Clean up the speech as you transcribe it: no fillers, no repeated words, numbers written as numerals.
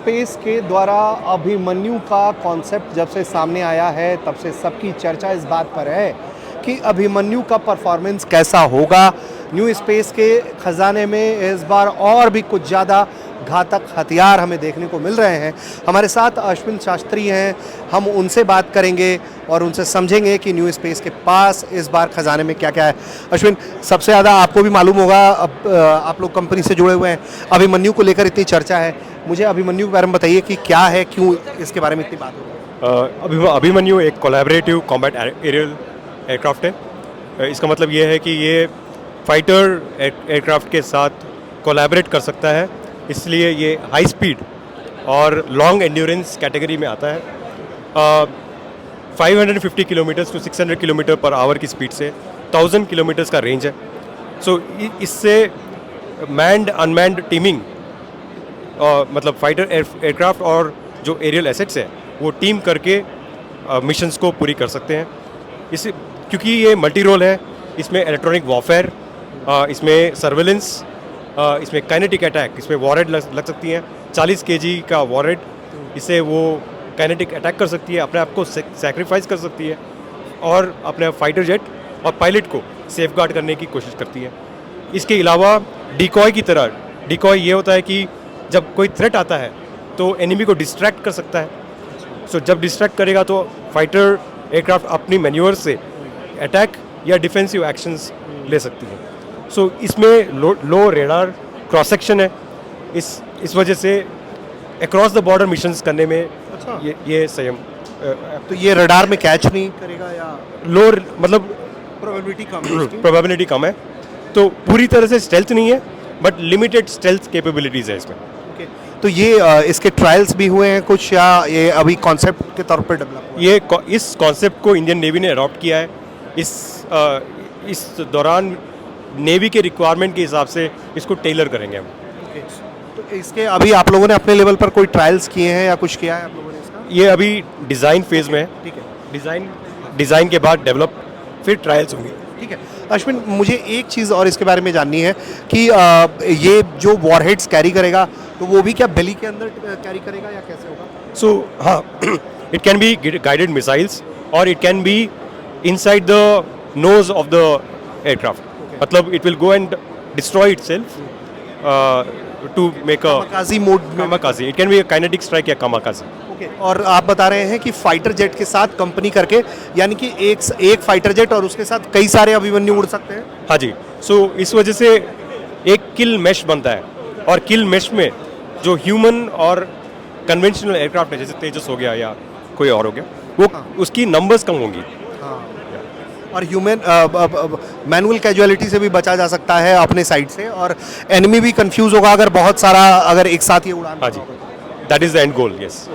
Space के द्वारा अभिमन्यु का कॉन्सेप्ट जब से सामने आया है तब से सबकी चर्चा इस बात पर है कि अभिमन्यु का परफॉर्मेंस कैसा होगा। न्यू स्पेस के खजाने में इस बार और भी कुछ ज़्यादा घातक हथियार हमें देखने को मिल रहे हैं। हमारे साथ अश्विन शास्त्री हैं, हम उनसे बात करेंगे और उनसे समझेंगे कि न्यू स्पेस के पास इस बार खजाने में क्या क्या है। अश्विन, सबसे ज़्यादा आपको भी मालूम होगा, अब आप लोग कंपनी से जुड़े हुए हैं, अभिमन्यु को लेकर इतनी चर्चा है। मुझे अभिमन्यु के बारे में बताइए कि क्या है, क्यों इसके बारे में इतनी बात हो रही है। अभिमन्यु एक कोलैबोरेटिव कॉम्बैट एरियल एयरक्राफ्ट है। इसका मतलब ये है कि ये फाइटर एयरक्राफ्ट के साथ कोलैबोरेट कर सकता है, इसलिए ये हाई स्पीड और लॉन्ग एंड्योरेंस कैटेगरी में आता है। 550 kilometre to 600 kilometre per hour की स्पीड से 1000 किलोमीटर्स का रेंज है। सो इससे मैन्ड अनमैन्ड टीमिंग, मतलब फाइटर एयरक्राफ्ट और जो एरियल एसेट्स हैं वो टीम करके मिशंस को पूरी कर सकते हैं। इस क्योंकि ये मल्टी रोल है, इसमें इलेक्ट्रॉनिक वॉरफेयर, इसमें सर्वेलेंस, इसमें काइनेटिक अटैक, इसमें वॉरहेड लग सकती हैं। 40 kg का वॉरहेड, इससे वो काइनेटिक अटैक कर सकती है, अपने आप को सैक्रिफाइस कर सकती है और अपने फाइटर जेट और पायलट को सेफगार्ड करने की कोशिश करती है। इसके अलावा डिकॉय की तरह, डिकॉय ये होता है कि जब कोई थ्रेट आता है तो एनिमी को डिस्ट्रैक्ट कर सकता है। सो जब डिस्ट्रैक्ट करेगा तो फाइटर एयरक्राफ्ट अपनी मैन्यूवर से अटैक या डिफेंसिव एक्शंस ले सकती है। सो इसमें लो रेडार क्रॉस सेक्शन है, इस वजह से अक्रॉस द बॉर्डर मिशंस करने में ये संयम। तो ये रडार में कैच नहीं करेगा या लो, मतलब प्रोबेबिलिटी कम है, तो पूरी तरह से स्टेल्थ नहीं है बट लिमिटेड स्टेल्थ कैपेबिलिटीज है इसमें। तो ये इसके ट्रायल्स भी हुए हैं कुछ, या ये अभी कॉन्सेप्ट के तौर पर डेवलप? इस कॉन्सेप्ट को इंडियन नेवी ने अडॉप्ट किया है। इस दौरान नेवी के रिक्वायरमेंट के हिसाब से इसको टेलर करेंगे हम। तो इसके अभी आप लोगों ने अपने लेवल पर कोई ट्रायल्स किए हैं या कुछ किया है आप लोगों ने इसका? ये अभी डिज़ाइन फेज में है। ठीक है, डिज़ाइन के बाद डेवलप, फिर ट्रायल्स होंगे। ठीक है। अश्विन, मुझे एक चीज़ और इसके बारे में जाननी है कि ये जो वॉरहेड्स कैरी करेगा तो वो भी क्या बेली के अंदर कैरी करेगा या कैसे होगा? सो हाँ, it can be guided missiles और it can be inside the nose of the aircraft. मतलब it will go and destroy itself to make a kamikaze mode में। Kamikaze, it can be a kinetic strike या kamikaze. Okay. और आप बता रहे हैं कि फाइटर जेट के साथ कंपनी करके, यानी कि एक फाइटर जेट और उसके साथ कई सारे अभिमन्यु उड़ सकते हैं? हाँ जी। सो इस वजह से एक किल मेश बनता है, और किल मेश में जो ह्यूमन और कन्वेंशनल एयरक्राफ्ट है, जैसे तेजस हो गया या कोई और हो गया, वो उसकी नंबर्स कम होंगी। और ह्यूमन मैनुअल कैजुअलिटी से भी बचा जा सकता है अपने साइड से, और एनिमी भी कंफ्यूज होगा अगर बहुत सारा, अगर एक साथ ये उड़ान। हाँ जी, that is the end goal. Yes.